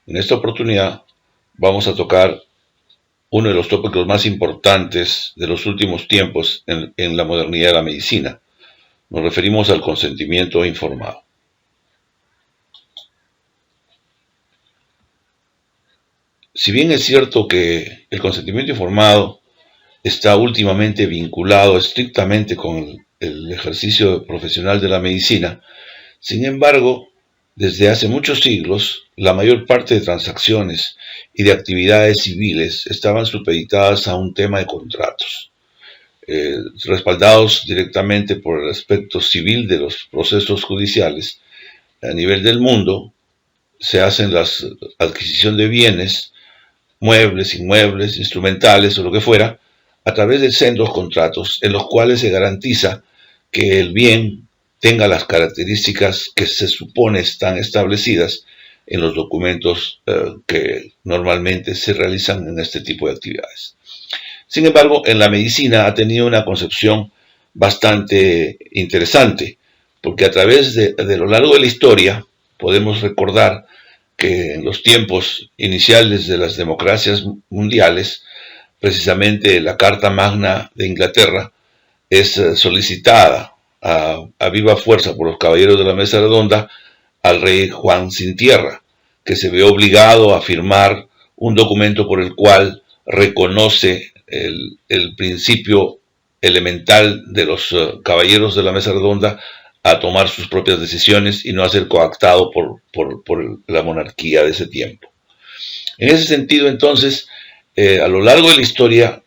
En esta oportunidad vamos a tocar uno de los tópicos más importantes de los últimos tiempos en la modernidad de la medicina. Nos referimos al consentimiento informado. Si bien es cierto que el consentimiento informado está últimamente vinculado estrictamente con el ejercicio profesional de la medicina, sin embargo, desde hace muchos siglos, la mayor parte de transacciones y de actividades civiles estaban supeditadas a un tema de contratos, respaldados directamente por el aspecto civil de los procesos judiciales. A nivel del mundo se hacen las adquisición de bienes, muebles, inmuebles, instrumentales o lo que fuera, a través de sendos contratos en los cuales se garantiza que el bien tenga las características que se supone están establecidas en los documentos que normalmente se realizan en este tipo de actividades. Sin embargo, en la medicina ha tenido una concepción bastante interesante, porque a través de lo largo de la historia podemos recordar que en los tiempos iniciales de las democracias mundiales, precisamente la Carta Magna de Inglaterra es solicitada a viva fuerza por los caballeros de la Mesa Redonda al rey Juan Sin Tierra, que se ve obligado a firmar un documento por el cual reconoce el principio elemental de los caballeros de la Mesa Redonda a tomar sus propias decisiones y no a ser coactado por la monarquía de ese tiempo. En ese sentido, entonces, a lo largo de la historia,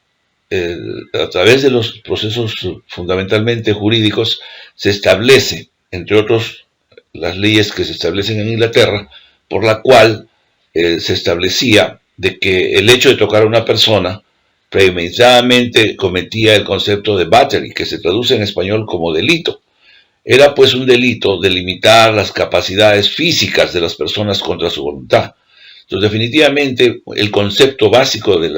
a través de los procesos fundamentalmente jurídicos, se establece, entre otros, las leyes que se establecen en Inglaterra, por la cual se establecía de que el hecho de tocar a una persona premeditadamente cometía el concepto de battery, que se traduce en español como delito. Era pues un delito delimitar las capacidades físicas de las personas contra su voluntad. Entonces, definitivamente, el concepto básico de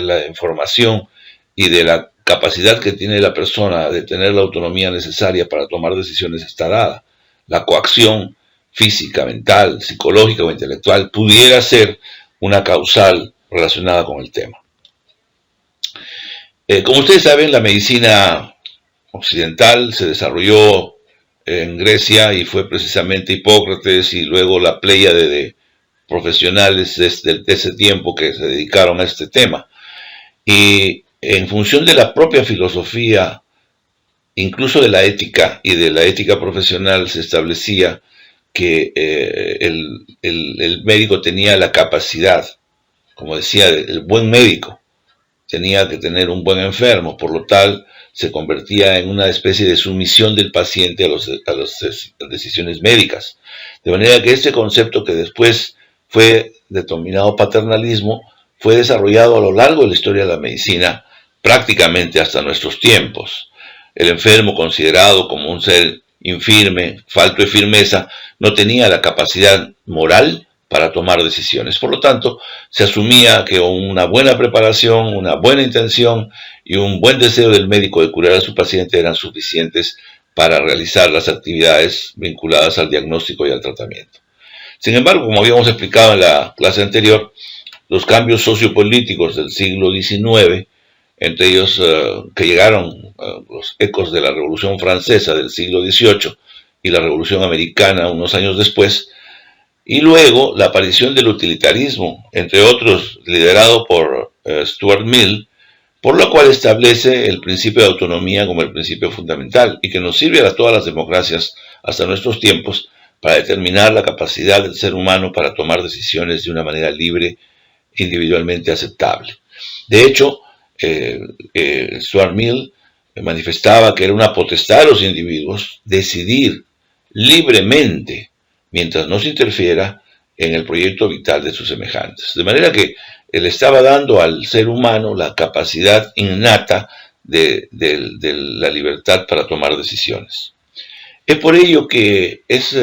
la información y de la capacidad que tiene la persona de tener la autonomía necesaria para tomar decisiones está dada. La coacción física, mental, psicológica o intelectual pudiera ser una causal relacionada con el tema. Como ustedes saben, la medicina occidental se desarrolló en Grecia y fue precisamente Hipócrates y luego la pléyade de profesionales de ese tiempo que se dedicaron a este tema. Y en función de la propia filosofía, incluso de la ética y de la ética profesional, se establecía que el médico tenía la capacidad, como decía, el buen médico tenía que tener un buen enfermo, por lo tal se convertía en una especie de sumisión del paciente a las decisiones médicas. De manera que este concepto, que después fue denominado paternalismo, fue desarrollado a lo largo de la historia de la medicina, prácticamente hasta nuestros tiempos. El enfermo, considerado como un ser infirme, falto de firmeza, no tenía la capacidad moral para tomar decisiones. Por lo tanto, se asumía que una buena preparación, una buena intención y un buen deseo del médico de curar a su paciente eran suficientes para realizar las actividades vinculadas al diagnóstico y al tratamiento. Sin embargo, como habíamos explicado en la clase anterior, los cambios sociopolíticos del siglo XIX, entre ellos que llegaron los ecos de la Revolución Francesa del siglo XVIII y la Revolución Americana unos años después, y luego la aparición del utilitarismo, entre otros liderado por Stuart Mill, por lo cual establece el principio de autonomía como el principio fundamental y que nos sirve a todas las democracias hasta nuestros tiempos para determinar la capacidad del ser humano para tomar decisiones de una manera libre, individualmente aceptable. De hecho, Stuart Mill manifestaba que era una potestad de los individuos decidir libremente mientras no se interfiera en el proyecto vital de sus semejantes. De manera que él estaba dando al ser humano la capacidad innata de la libertad para tomar decisiones. Es por ello que es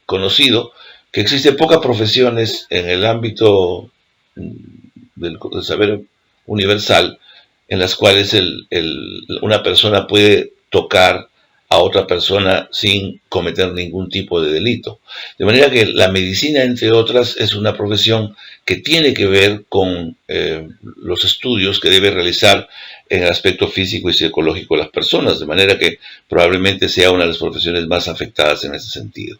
conocido que existen pocas profesiones en el ámbito del saber universal en las cuales una persona puede tocar a otra persona sin cometer ningún tipo de delito. De manera que la medicina, entre otras, es una profesión que tiene que ver con los estudios que debe realizar en el aspecto físico y psicológico de las personas, de manera que probablemente sea una de las profesiones más afectadas en ese sentido.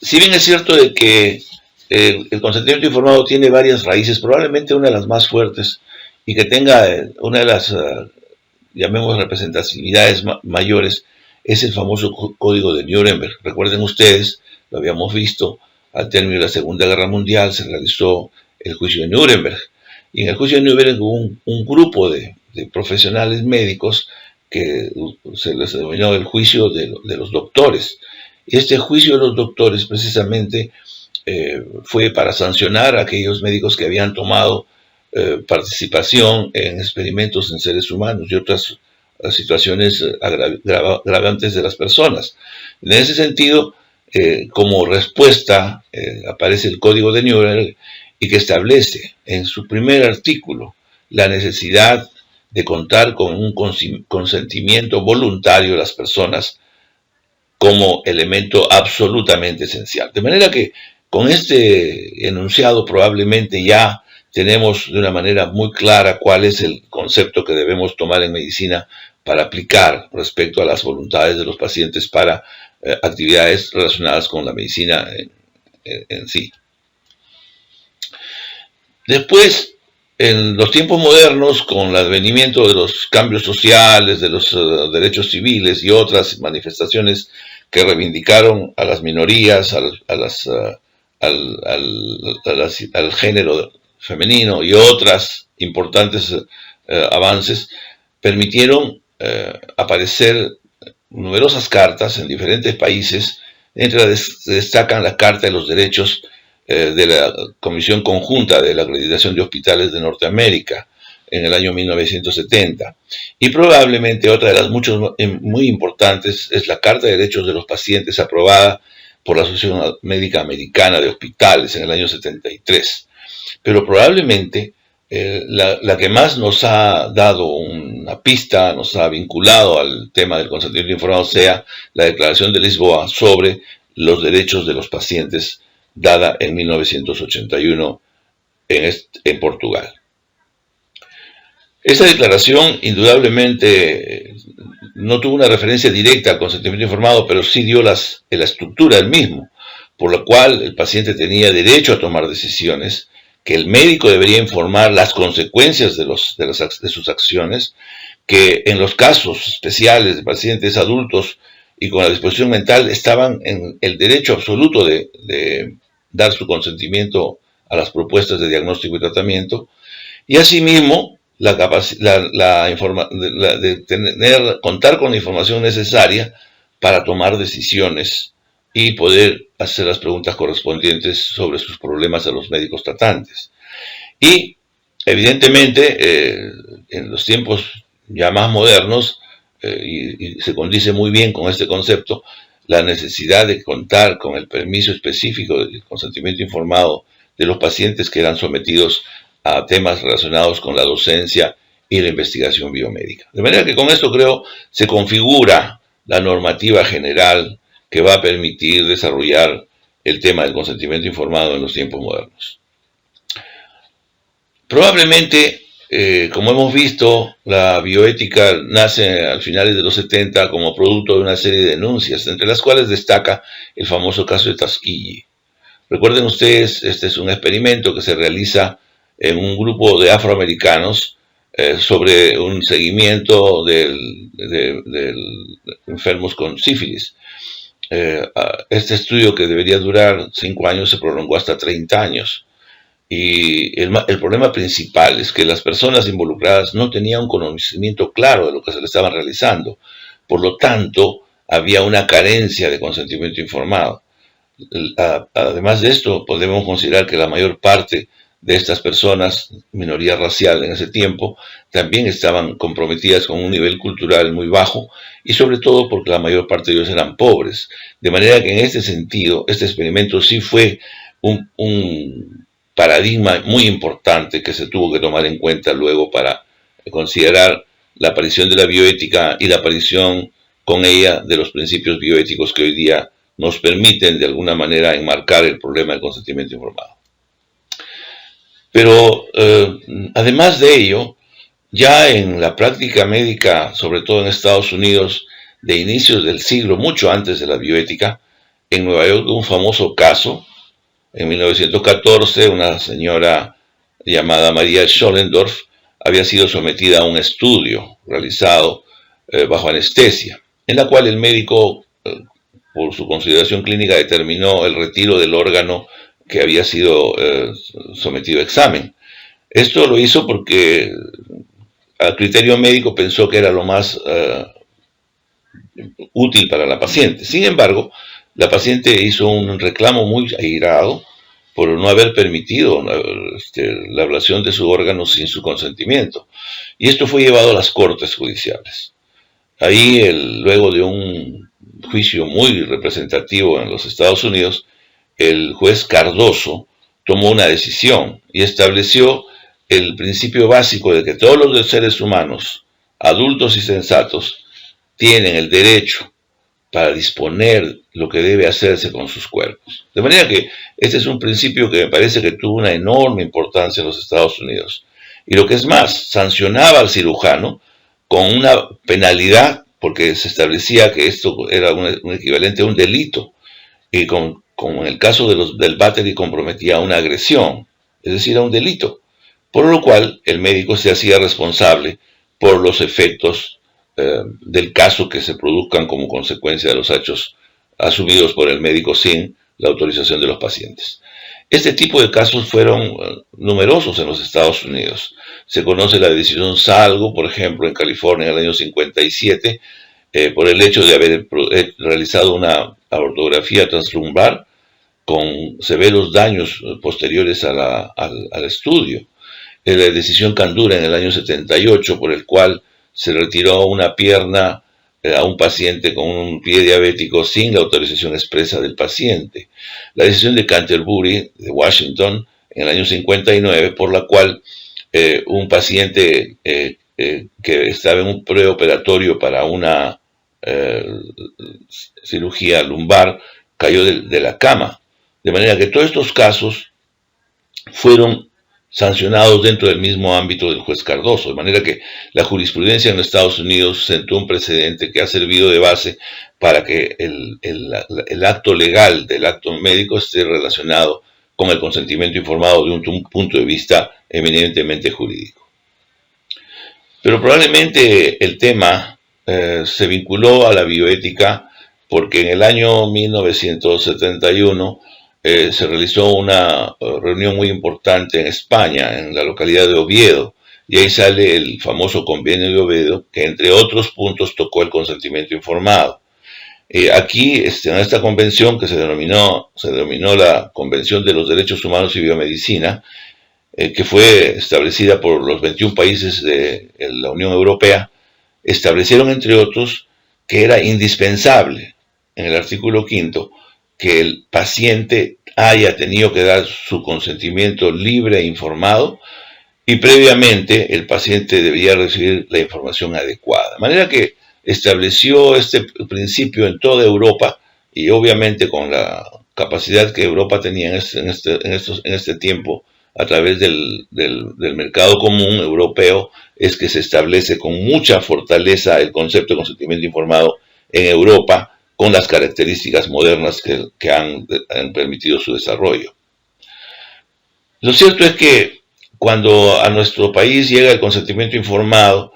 Si bien es cierto de que el consentimiento informado tiene varias raíces, probablemente una de las más fuertes y que tenga una de las llamemos representatividades mayores, es el famoso Código de Nuremberg. Recuerden ustedes, lo habíamos visto, al término de la Segunda Guerra Mundial se realizó el juicio de Nuremberg. Y en el juicio de Nuremberg hubo un grupo de profesionales médicos que se les denominó el juicio de los doctores. Y este juicio de los doctores precisamente fue para sancionar a aquellos médicos que habían tomado participación en experimentos en seres humanos y otras situaciones agravantes de las personas. En ese sentido, como respuesta, aparece el Código de Nuremberg y que establece en su primer artículo la necesidad de contar con un consentimiento voluntario de las personas como elemento absolutamente esencial. De manera que con este enunciado probablemente ya tenemos de una manera muy clara cuál es el concepto que debemos tomar en medicina para aplicar respecto a las voluntades de los pacientes para actividades relacionadas con la medicina en sí. Después, en los tiempos modernos, con el advenimiento de los cambios sociales, de los derechos civiles y otras manifestaciones que reivindicaron a las minorías, al género femenino y otras importantes avances, permitieron aparecer numerosas cartas en diferentes países. Entre las destacan la Carta de los Derechos de la Comisión Conjunta de la Acreditación de Hospitales de Norteamérica en el año 1970. Y probablemente otra de las muchas muy importantes es la Carta de Derechos de los Pacientes aprobada por la Asociación Médica Americana de Hospitales en el año 73. Pero probablemente la que más nos ha dado una pista, nos ha vinculado al tema del consentimiento informado, sea la Declaración de Lisboa sobre los derechos de los pacientes, dada en 1981 en Portugal. Esta declaración indudablemente no tuvo una referencia directa al consentimiento informado, pero sí dio la estructura del mismo, por la cual el paciente tenía derecho a tomar decisiones, que el médico debería informar las consecuencias de sus acciones, que en los casos especiales de pacientes adultos y con la disposición mental estaban en el derecho absoluto de dar dar a las propuestas de diagnóstico y tratamiento, y asimismo contar con la información necesaria para tomar decisiones y poder hacer las preguntas correspondientes sobre sus problemas a los médicos tratantes. Y evidentemente en los tiempos ya más modernos, y se condice muy bien con este concepto, la necesidad de contar con el permiso específico del consentimiento informado de los pacientes que eran sometidos a temas relacionados con la docencia y la investigación biomédica. De manera que con esto creo se configura la normativa general que va a permitir desarrollar el tema del consentimiento informado en los tiempos modernos. Probablemente, como hemos visto, la bioética nace a finales de los 70 como producto de una serie de denuncias, entre las cuales destaca el famoso caso de Tuskegee. Recuerden ustedes, este es un experimento que se realiza en un grupo de afroamericanos sobre un seguimiento de enfermos con sífilis. Este estudio, que debería durar 5 años, se prolongó hasta 30 años. Y el problema principal es que las personas involucradas no tenían un conocimiento claro de lo que se le estaba realizando. Por lo tanto, había una carencia de consentimiento informado. Además de esto, podemos considerar que la mayor parte de estas personas, minoría racial en ese tiempo, también estaban comprometidas con un nivel cultural muy bajo, y sobre todo porque la mayor parte de ellos eran pobres. De manera que en este sentido, este experimento sí fue un paradigma muy importante que se tuvo que tomar en cuenta luego para considerar la aparición de la bioética y la aparición con ella de los principios bioéticos que hoy día nos permiten de alguna manera enmarcar el problema del consentimiento informado. Pero además de ello, ya en la práctica médica, sobre todo en Estados Unidos, de inicios del siglo, mucho antes de la bioética, en Nueva York hubo un famoso caso. En 1914, una señora llamada María Schollendorf había sido sometida a un estudio realizado bajo anestesia, en la cual el médico, por su consideración clínica, determinó el retiro del órgano que había sido sometido a examen. Esto lo hizo porque a criterio médico pensó que era lo más útil para la paciente. Sin embargo, la paciente hizo un reclamo muy airado por no haber permitido la ablación de su órgano sin su consentimiento. Y esto fue llevado a las cortes judiciales. Ahí, luego de un juicio muy representativo en los Estados Unidos, el juez Cardoso tomó una decisión y estableció el principio básico de que todos los seres humanos, adultos y sensatos, tienen el derecho para disponer lo que debe hacerse con sus cuerpos. De manera que este es un principio que me parece que tuvo una enorme importancia en los Estados Unidos. Y lo que es más, sancionaba al cirujano con una penalidad, porque se establecía que esto era un equivalente a un delito, y como en el caso del battery comprometía a una agresión, es decir, a un delito, por lo cual el médico se hacía responsable por los efectos del caso que se produzcan como consecuencia de los hechos asumidos por el médico sin la autorización de los pacientes. Este tipo de casos fueron numerosos en los Estados Unidos. Se conoce la decisión Salgo, por ejemplo, en California en el año 57, por el hecho de haber realizado una aortografía translumbar con severos daños posteriores al estudio. La decisión Candura en el año 78, por el cual se retiró una pierna a un paciente con un pie diabético sin la autorización expresa del paciente. La decisión de Canterbury, de Washington, en el año 59, por la cual un paciente que estaba en un preoperatorio para una cirugía lumbar cayó de la cama. De manera que todos estos casos fueron sancionados dentro del mismo ámbito del juez Cardoso, de manera que la jurisprudencia en los Estados Unidos sentó un precedente que ha servido de base para que el acto legal del acto médico esté relacionado con el consentimiento informado de un punto de vista eminentemente jurídico. Pero probablemente el tema se vinculó a la bioética porque en el año 1971 se realizó una reunión muy importante en España, en la localidad de Oviedo, y ahí sale el famoso Convenio de Oviedo, que entre otros puntos tocó el consentimiento informado. Aquí, en esta convención, que se denominó la Convención de los Derechos Humanos y Biomedicina, que fue establecida por los 21 países de la Unión Europea, establecieron, entre otros, que era indispensable, en el artículo 5, que el paciente haya tenido que dar su consentimiento libre e informado y previamente el paciente debía recibir la información adecuada. De manera que estableció este principio en toda Europa y obviamente con la capacidad que Europa tenía en este tiempo a través del mercado común europeo, es que se establece con mucha fortaleza el concepto de consentimiento informado en Europa, con las características modernas que han permitido su desarrollo. Lo cierto es que cuando a nuestro país llega el consentimiento informado,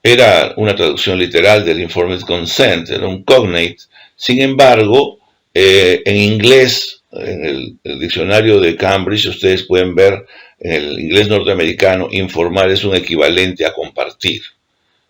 era una traducción literal del informed consent, era un cognate. Sin embargo, en inglés, en el diccionario de Cambridge, ustedes pueden ver en el inglés norteamericano, informar es un equivalente a compartir.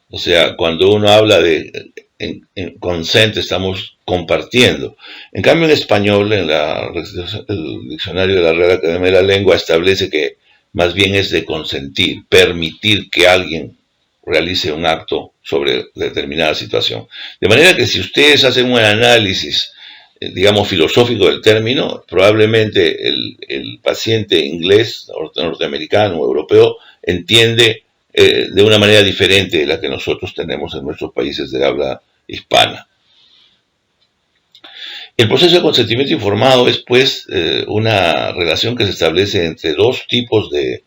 O sea, cuando uno habla de en consent, estamos compartiendo. En cambio, en español, en el diccionario de la Real Academia de la Lengua establece que más bien es de consentir, permitir que alguien realice un acto sobre determinada situación. De manera que si ustedes hacen un análisis, digamos, filosófico del término, probablemente el paciente inglés, norteamericano o europeo entiende de una manera diferente de la que nosotros tenemos en nuestros países de habla hispana. El proceso de consentimiento informado es, pues, una relación que se establece entre dos tipos de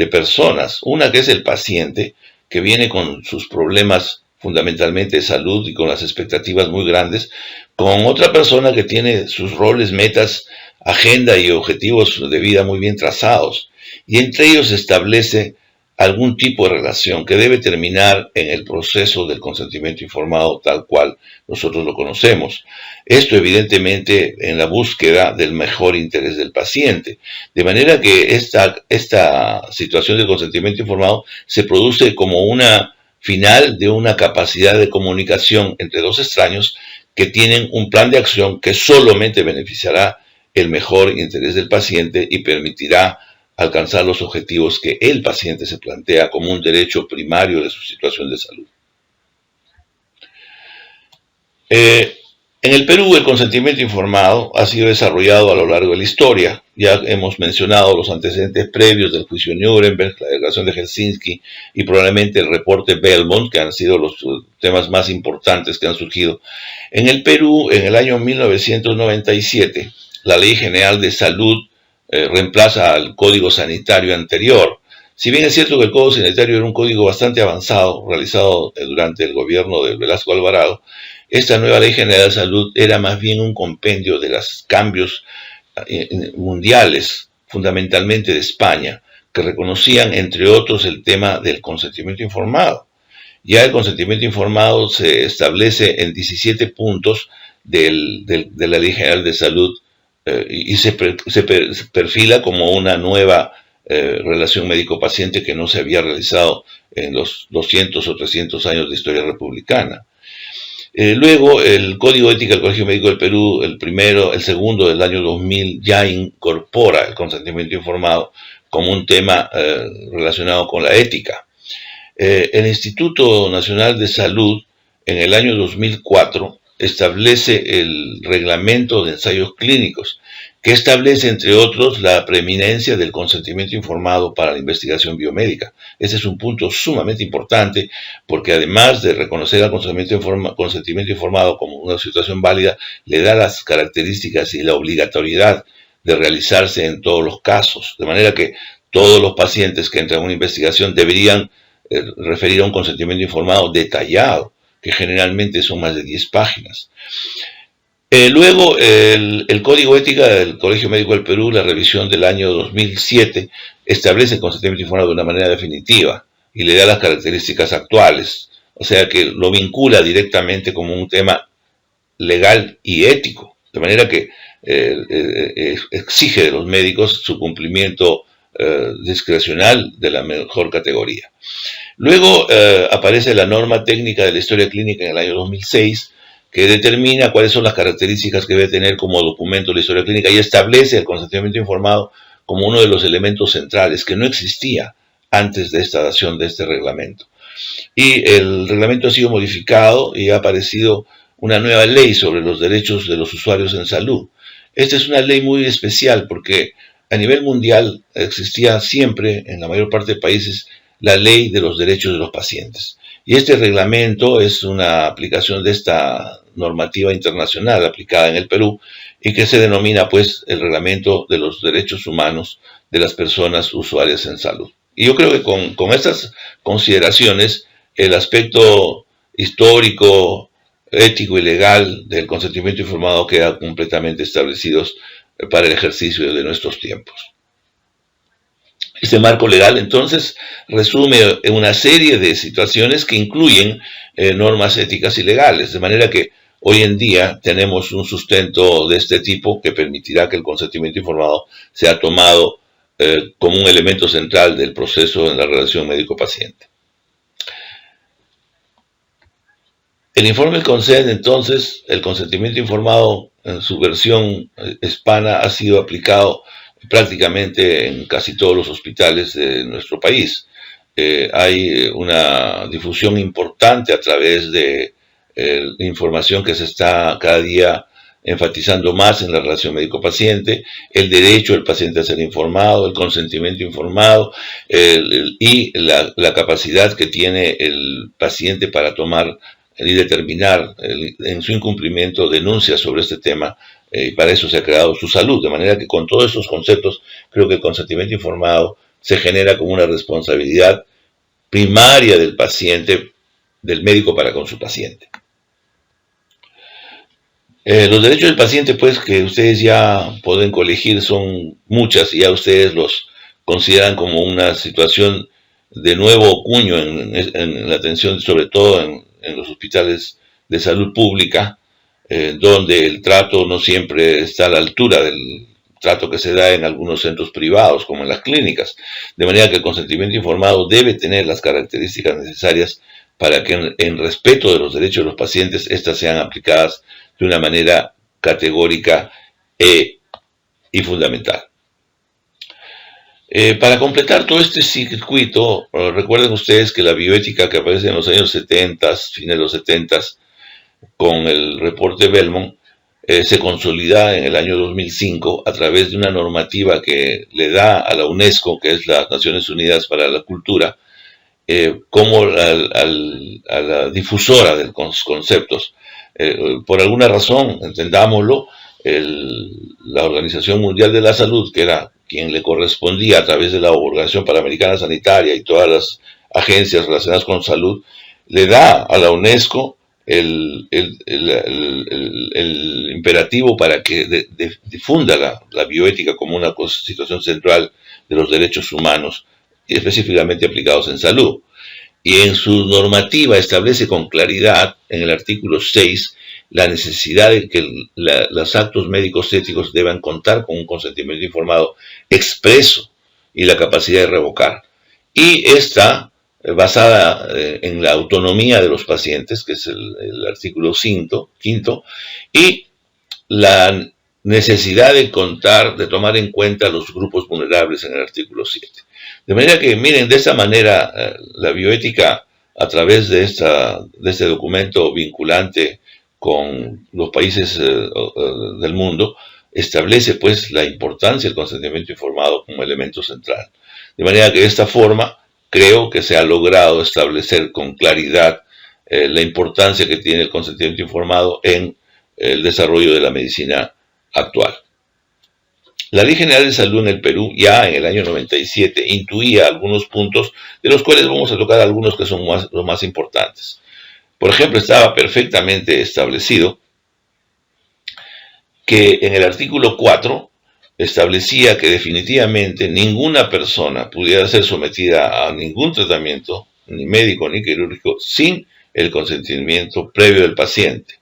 personas. Una que es el paciente, que viene con sus problemas fundamentalmente de salud y con las expectativas muy grandes, con otra persona que tiene sus roles, metas, agenda y objetivos de vida muy bien trazados. Y entre ellos se establece algún tipo de relación que debe terminar en el proceso del consentimiento informado tal cual nosotros lo conocemos. Esto evidentemente en la búsqueda del mejor interés del paciente. De manera que esta situación de consentimiento informado se produce como una final de una capacidad de comunicación entre dos extraños que tienen un plan de acción que solamente beneficiará el mejor interés del paciente y permitirá alcanzar los objetivos que el paciente se plantea como un derecho primario de su situación de salud. En el Perú, el consentimiento informado ha sido desarrollado a lo largo de la historia. Ya hemos mencionado los antecedentes previos del juicio Nuremberg, la declaración de Helsinki y probablemente el reporte Belmont, que han sido los temas más importantes que han surgido. En el Perú, en el año 1997, la Ley General de Salud reemplaza al Código Sanitario anterior. Si bien es cierto que el Código Sanitario era un código bastante avanzado, realizado durante el gobierno de Velasco Alvarado, esta nueva Ley General de Salud era más bien un compendio de los cambios mundiales, fundamentalmente de España, que reconocían, entre otros, el tema del consentimiento informado. Ya el consentimiento informado se establece en 17 puntos de la Ley General de Salud y se perfila como una nueva relación médico-paciente que no se había realizado en los 200 o 300 años de historia republicana. Luego, el Código Ética del Colegio Médico del Perú, el segundo del año 2000, ya incorpora el consentimiento informado como un tema relacionado con la ética. El Instituto Nacional de Salud, en el año 2004, establece el reglamento de ensayos clínicos, que establece, entre otros, la preeminencia del consentimiento informado para la investigación biomédica. Este es un punto sumamente importante porque además de reconocer al consentimiento informado como una situación válida, le da las características y la obligatoriedad de realizarse en todos los casos, de manera que todos los pacientes que entran a una investigación deberían referir a un consentimiento informado detallado, que generalmente son más de 10 páginas. Luego, el Código Ética del Colegio Médico del Perú, la revisión del año 2007, establece el consentimiento informado de una manera definitiva y le da las características actuales, o sea que lo vincula directamente como un tema legal y ético, de manera que exige de los médicos su cumplimiento discrecional de la mejor categoría. Luego aparece la norma técnica de la historia clínica en el año 2006, que determina cuáles son las características que debe tener como documento la historia clínica y establece el consentimiento informado como uno de los elementos centrales que no existía antes de esta dación de este reglamento. Y el reglamento ha sido modificado y ha aparecido una nueva ley sobre los derechos de los usuarios en salud. Esta es una ley muy especial porque a nivel mundial existía siempre, en la mayor parte de países, la ley de los derechos de los pacientes. Y este reglamento es una aplicación de esta normativa internacional aplicada en el Perú y que se denomina pues el reglamento de los derechos humanos de las personas usuarias en salud. Y yo creo que con estas consideraciones el aspecto histórico, ético y legal del consentimiento informado queda completamente establecidos para el ejercicio de nuestros tiempos. Este marco legal, entonces, resume una serie de situaciones que incluyen normas éticas y legales, de manera que hoy en día tenemos un sustento de este tipo que permitirá que el consentimiento informado sea tomado como un elemento central del proceso en la relación médico-paciente. El informe del CONSENT, entonces, el consentimiento informado en su versión hispana ha sido aplicado prácticamente en casi todos los hospitales de nuestro país. Hay una difusión importante a través de información que se está cada día enfatizando más en la relación médico-paciente, el derecho del paciente a ser informado, el consentimiento informado y la capacidad que tiene el paciente para tomar y determinar en su incumplimiento denuncias sobre este tema, y para eso se ha creado Su Salud, de manera que con todos estos conceptos creo que el consentimiento informado se genera como una responsabilidad primaria del paciente, del médico para con su paciente. Los derechos del paciente, pues, que ustedes ya pueden colegir son muchas y ya ustedes los consideran como una situación de nuevo cuño en la atención, sobre todo en los hospitales de salud pública, donde el trato no siempre está a la altura del trato que se da en algunos centros privados, como en las clínicas. De manera que el consentimiento informado debe tener las características necesarias para que en respeto de los derechos de los pacientes, éstas sean aplicadas de una manera categórica y fundamental. Para completar todo este circuito, recuerden ustedes que la bioética que aparece en los años 70, fines de los 70, con el reporte Belmont, se consolida en el año 2005 a través de una normativa que le da a la UNESCO, que es las Naciones Unidas para la Cultura, como a la difusora de los conceptos. Por alguna razón, entendámoslo, la Organización Mundial de la Salud, que era quien le correspondía a través de la Organización Panamericana Sanitaria y todas las agencias relacionadas con salud, le da a la UNESCO el imperativo para que difunda la bioética como una situación central de los derechos humanos, y específicamente aplicados en salud. Y en su normativa establece con claridad, en el artículo 6, la necesidad de que los actos médicos éticos deban contar con un consentimiento informado expreso y la capacidad de revocar. Y está basada en la autonomía de los pacientes, que es el artículo quinto, y la necesidad de tomar en cuenta los grupos vulnerables en el artículo 7. De manera que, miren, de esta manera, la bioética, a través de este documento vinculante con los países del mundo, establece pues la importancia del consentimiento informado como elemento central. De manera que de esta forma creo que se ha logrado establecer con claridad la importancia que tiene el consentimiento informado en el desarrollo de la medicina actual. La Ley General de Salud en el Perú, ya en el año 97, intuía algunos puntos, de los cuales vamos a tocar algunos que son los más importantes. Por ejemplo, estaba perfectamente establecido que en el artículo 4 establecía que definitivamente ninguna persona pudiera ser sometida a ningún tratamiento, ni médico ni quirúrgico, sin el consentimiento previo del paciente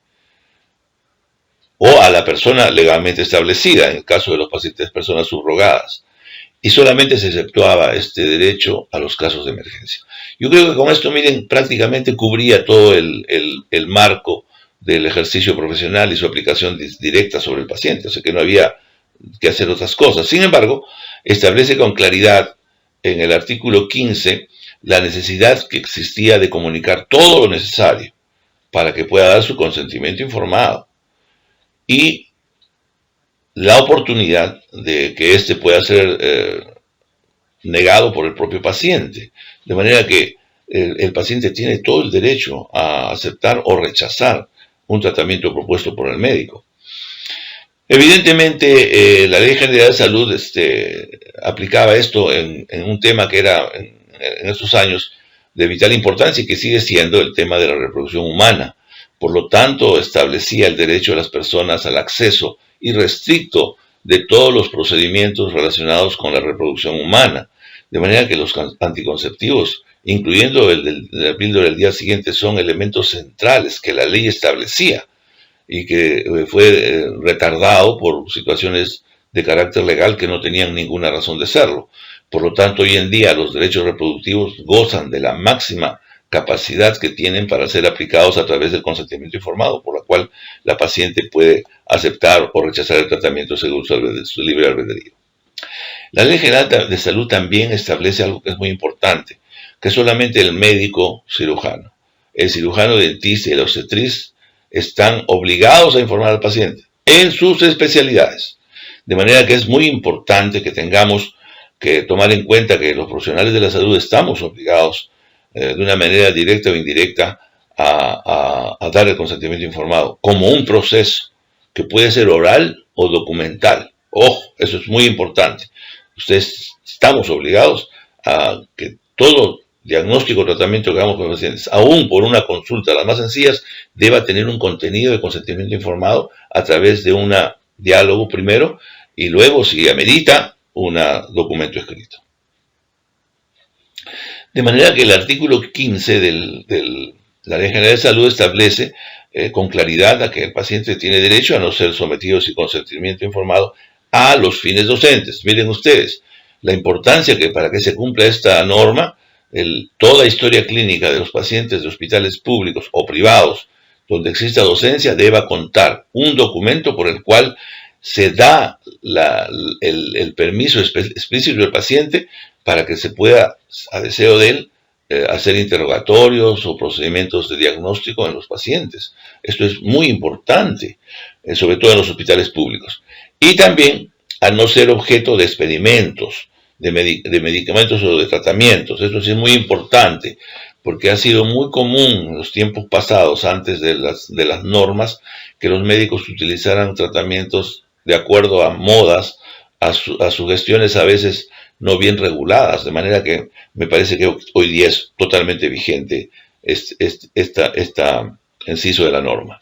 o a la persona legalmente establecida, en el caso de los pacientes personas subrogadas. Y solamente se exceptuaba este derecho a los casos de emergencia. Yo creo que con esto, miren, prácticamente cubría todo el marco del ejercicio profesional y su aplicación directa sobre el paciente, o sea que no había que hacer otras cosas. Sin embargo, establece con claridad en el artículo 15 la necesidad que existía de comunicar todo lo necesario para que pueda dar su consentimiento informado y la oportunidad de que éste pueda ser negado por el propio paciente, de manera que el paciente tiene todo el derecho a aceptar o rechazar un tratamiento propuesto por el médico. Evidentemente, la Ley General de Salud aplicaba esto en un tema que era en estos años de vital importancia y que sigue siendo el tema de la reproducción humana. Por lo tanto, establecía el derecho de las personas al acceso irrestricto de todos los procedimientos relacionados con la reproducción humana. De manera que los anticonceptivos, incluyendo el de la píldora del día siguiente, son elementos centrales que la ley establecía y que fue retardado por situaciones de carácter legal que no tenían ninguna razón de serlo. Por lo tanto, hoy en día los derechos reproductivos gozan de la máxima capacidad que tienen para ser aplicados a través del consentimiento informado, por la cual la paciente puede aceptar o rechazar el tratamiento según su libre albedrío. La Ley General de Salud también establece algo que es muy importante, que solamente el médico cirujano, el cirujano dentista y el obstetriz están obligados a informar al paciente. en sus especialidades. De manera que es muy importante que tengamos que tomar en cuenta que los profesionales de la salud estamos obligados de una manera directa o indirecta a dar el consentimiento informado como un proceso que puede ser oral o documental. Ojo, eso es muy importante. Ustedes estamos obligados a que todo diagnóstico o tratamiento que hagamos con los pacientes, aún por una consulta, las más sencillas, deba tener un contenido de consentimiento informado a través de un diálogo primero y luego, si amerita, un documento escrito. De manera que el artículo 15 de la Ley General de Salud establece con claridad a que el paciente tiene derecho a no ser sometido sin consentimiento informado a los fines docentes. Miren ustedes, la importancia que para que se cumpla esta norma, toda historia clínica de los pacientes de hospitales públicos o privados donde exista docencia deba contar un documento por el cual se da el permiso explícito del paciente para que se pueda, a deseo de él, hacer interrogatorios o procedimientos de diagnóstico en los pacientes. Esto es muy importante, sobre todo en los hospitales públicos. Y también al no ser objeto de experimentos, de medicamentos o de tratamientos. Esto sí es muy importante, porque ha sido muy común en los tiempos pasados, antes de las normas, que los médicos utilizaran tratamientos de acuerdo a modas, a sugestiones a veces no bien reguladas, de manera que me parece que hoy día es totalmente vigente esta inciso de la norma.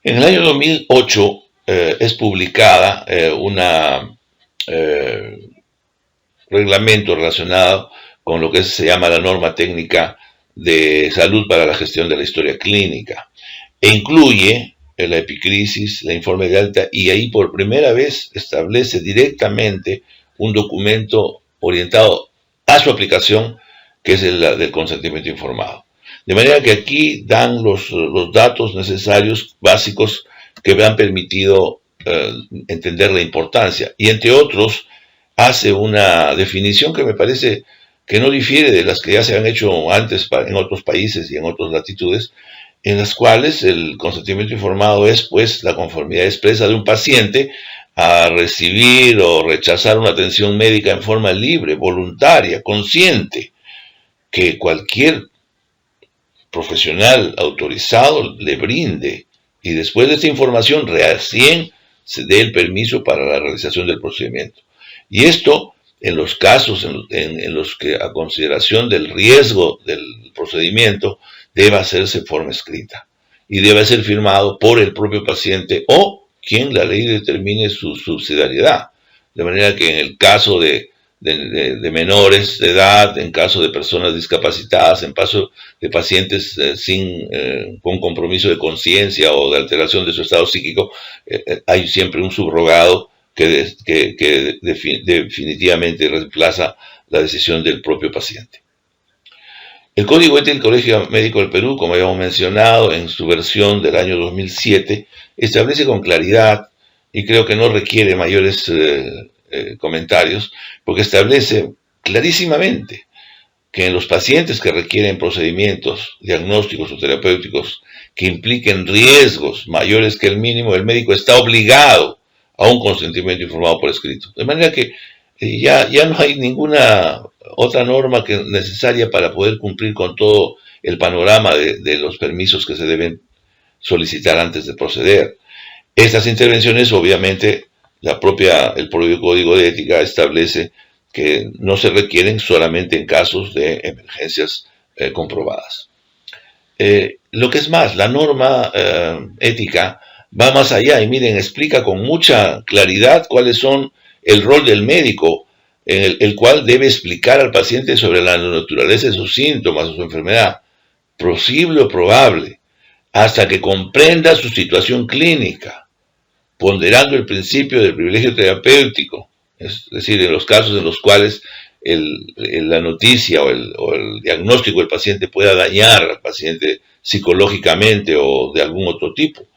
En el año 2008 es publicada un reglamento relacionado con lo que se llama la norma técnica de salud para la gestión de la historia clínica, e incluye la epicrisis, la informe de alta, y ahí por primera vez establece directamente un documento orientado a su aplicación, que es el del consentimiento informado. De manera que aquí dan los datos necesarios, básicos, que me han permitido entender la importancia. Y entre otros, hace una definición que me parece que no difiere de las que ya se han hecho antes en otros países y en otras latitudes, en las cuales el consentimiento informado es, pues, la conformidad expresa de un paciente a recibir o rechazar una atención médica en forma libre, voluntaria, consciente, que cualquier profesional autorizado le brinde, y después de esta información recién se dé el permiso para la realización del procedimiento. Y esto en los casos en los que, a consideración del riesgo del procedimiento, debe hacerse en forma escrita y debe ser firmado por el propio paciente o quien la ley determine su subsidiariedad. De manera que en el caso de menores de edad, en caso de personas discapacitadas, en caso de pacientes con compromiso de conciencia o de alteración de su estado psíquico, hay siempre un subrogado que definitivamente reemplaza la decisión del propio paciente. El Código Ético del Colegio Médico del Perú, como habíamos mencionado, en su versión del año 2007, establece con claridad, y creo que no requiere mayores comentarios, porque establece clarísimamente que en los pacientes que requieren procedimientos diagnósticos o terapéuticos que impliquen riesgos mayores que el mínimo, el médico está obligado a un consentimiento informado por escrito. De manera que ya no hay ninguna otra norma necesaria para poder cumplir con todo el panorama de los permisos que se deben solicitar antes de proceder. Estas intervenciones, obviamente, el propio Código de Ética establece que no se requieren solamente en casos de emergencias comprobadas. Lo que es más, la norma ética va más allá y miren, explica con mucha claridad cuáles son el rol del médico, el cual debe explicar al paciente sobre la naturaleza de sus síntomas o su enfermedad, posible o probable, hasta que comprenda su situación clínica, ponderando el principio del privilegio terapéutico, es decir, en los casos en los cuales la noticia o el diagnóstico del paciente pueda dañar al paciente psicológicamente o de algún otro tipo.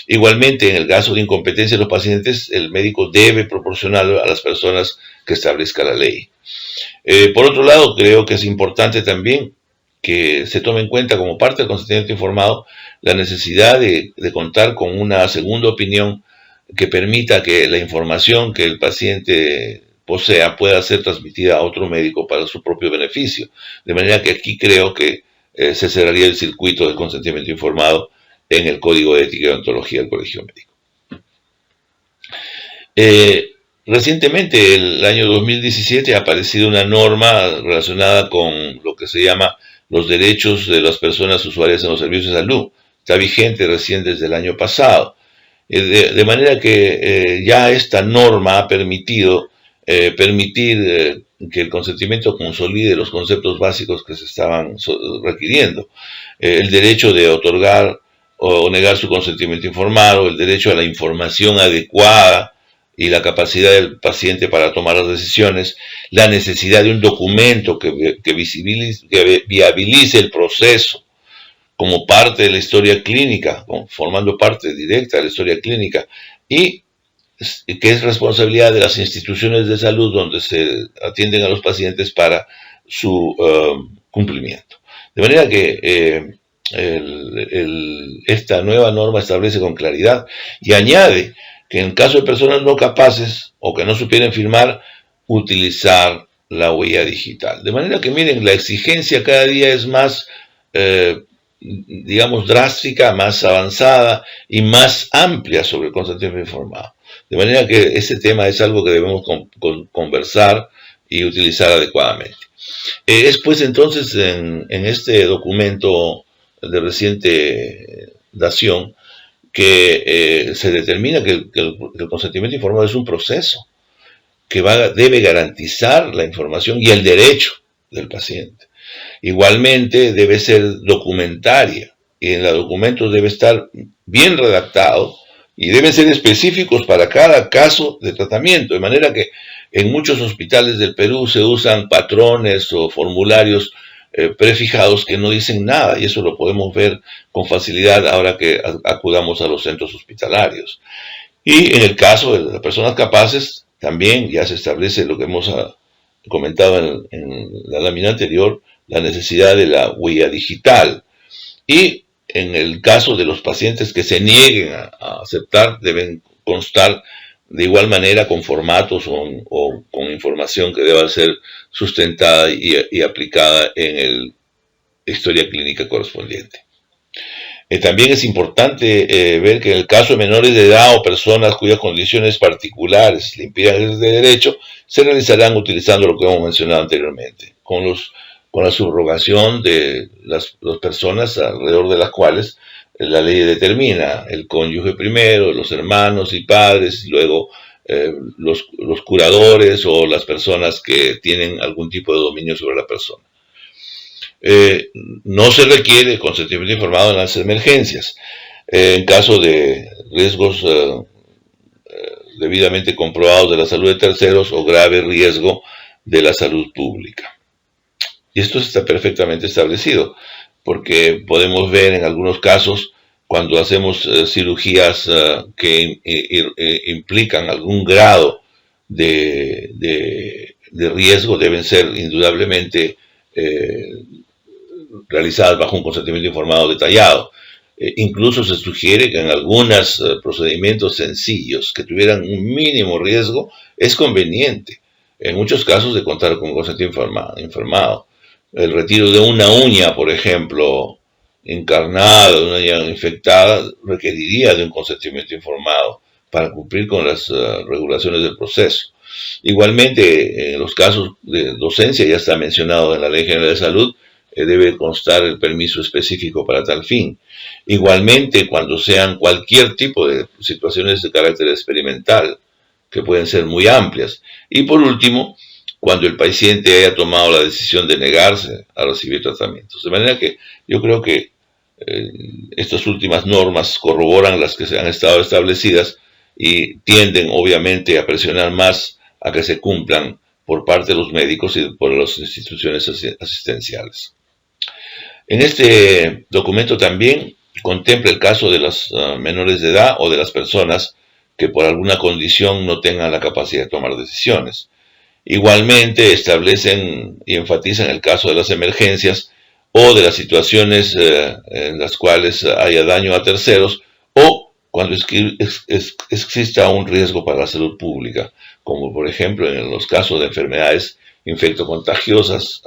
Igualmente, en el caso de incompetencia de los pacientes, el médico debe proporcionarlo a las personas que establezca la ley. Por otro lado, creo que es importante también que se tome en cuenta como parte del consentimiento informado la necesidad de contar con una segunda opinión que permita que la información que el paciente posea pueda ser transmitida a otro médico para su propio beneficio. De manera que aquí creo que se cerraría el circuito del consentimiento informado en el Código de Ética y Deontología del Colegio Médico. Recientemente, el año 2017, ha aparecido una norma relacionada con lo que se llama los derechos de las personas usuarias en los servicios de salud. Está vigente recién desde el año pasado. De manera que ya esta norma ha permitido permitir que el consentimiento consolide los conceptos básicos que se estaban requiriendo. El derecho de otorgar o negar su consentimiento informado, el derecho a la información adecuada y la capacidad del paciente para tomar las decisiones, la necesidad de un documento que viabilice el proceso como parte de la historia clínica, formando parte directa de la historia clínica, y que es responsabilidad de las instituciones de salud donde se atienden a los pacientes para su cumplimiento. De manera que esta nueva norma establece con claridad y añade que en caso de personas no capaces o que no supieran firmar, utilizar la huella digital. De manera que miren, la exigencia cada día es más digamos, drástica, más avanzada y más amplia sobre el consentimiento informado. De manera que ese tema es algo que debemos conversar y utilizar adecuadamente. Es pues entonces en este documento de reciente dación que se determina que el consentimiento informado es un proceso que debe garantizar la información y el derecho del paciente. Igualmente debe ser documentaria y en los documentos debe estar bien redactado y deben ser específicos para cada caso de tratamiento, de manera que en muchos hospitales del Perú se usan patrones o formularios prefijados que no dicen nada, y eso lo podemos ver con facilidad ahora que acudamos a los centros hospitalarios. Y en el caso de las personas capaces, también ya se establece lo que hemos comentado en la lámina anterior, la necesidad de la huella digital. Y en el caso de los pacientes que se nieguen a aceptar, deben constar de igual manera con formatos o con información que deba ser sustentada y aplicada en la historia clínica correspondiente. También es importante ver que en el caso de menores de edad o personas cuyas condiciones particulares le impidan ejercer de derecho, se realizarán utilizando lo que hemos mencionado anteriormente, con la subrogación de las personas alrededor de las cuales la ley determina, el cónyuge primero, los hermanos y padres, y luego los curadores o las personas que tienen algún tipo de dominio sobre la persona. No se requiere consentimiento informado en las emergencias, en caso de riesgos debidamente comprobados de la salud de terceros o grave riesgo de la salud pública. Y esto está perfectamente establecido, porque podemos ver en algunos casos, cuando hacemos cirugías que implican algún grado de riesgo, deben ser indudablemente realizadas bajo un consentimiento informado detallado. Incluso se sugiere que en algunos procedimientos sencillos que tuvieran un mínimo riesgo, es conveniente, en muchos casos, de contar con consentimiento informado. El retiro de una uña, por ejemplo, encarnada, de una uña infectada, requeriría de un consentimiento informado para cumplir con las regulaciones del proceso. Igualmente, en los casos de docencia, ya está mencionado en la Ley General de Salud, debe constar el permiso específico para tal fin. Igualmente, cuando sean cualquier tipo de situaciones de carácter experimental, que pueden ser muy amplias. Y por último, cuando el paciente haya tomado la decisión de negarse a recibir tratamientos. De manera que yo creo que estas últimas normas corroboran las que se han estado establecidas y tienden obviamente a presionar más a que se cumplan por parte de los médicos y por las instituciones asistenciales. En este documento también contempla el caso de los menores de edad o de las personas que por alguna condición no tengan la capacidad de tomar decisiones. Igualmente establecen y enfatizan el caso de las emergencias o de las situaciones en las cuales haya daño a terceros, o cuando exista un riesgo para la salud pública, como por ejemplo en los casos de enfermedades infectocontagiosas,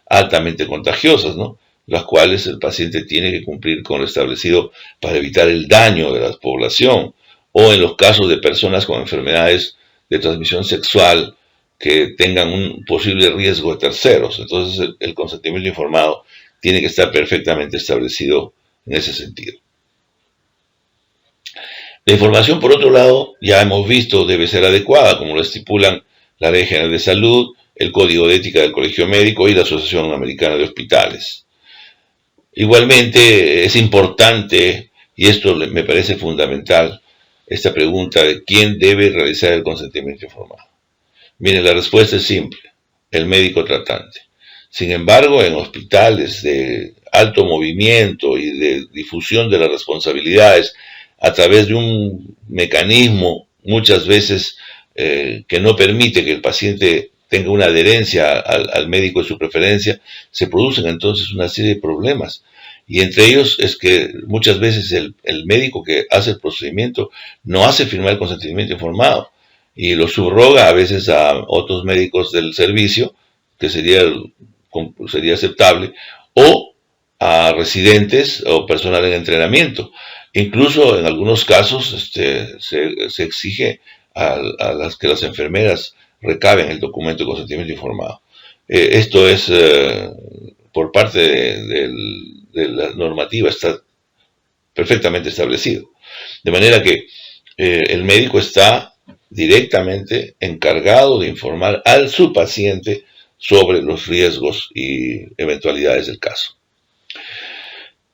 altamente contagiosas, ¿no? Las cuales el paciente tiene que cumplir con lo establecido para evitar el daño de la población, o en los casos de personas con enfermedades de transmisión sexual que tengan un posible riesgo de terceros. Entonces el consentimiento informado tiene que estar perfectamente establecido en ese sentido. La información, por otro lado, ya hemos visto, debe ser adecuada, como lo estipulan la Ley General de Salud, el Código de Ética del Colegio Médico y la Asociación Americana de Hospitales. Igualmente es importante, y esto me parece fundamental, esta pregunta de quién debe realizar el consentimiento informado. Miren, la respuesta es simple, el médico tratante. Sin embargo, en hospitales de alto movimiento y de difusión de las responsabilidades a través de un mecanismo muchas veces que no permite que el paciente tenga una adherencia al médico de su preferencia, se producen entonces una serie de problemas. Y entre ellos es que muchas veces el médico que hace el procedimiento no hace firmar el consentimiento informado y lo subroga a veces a otros médicos del servicio, que sería aceptable, o a residentes o personal en entrenamiento. Incluso en algunos casos se exige a las que las enfermeras recaben el documento de consentimiento informado. Esto es por parte de la normativa, está perfectamente establecido. De manera que el médico está directamente encargado de informar a su paciente sobre los riesgos y eventualidades del caso.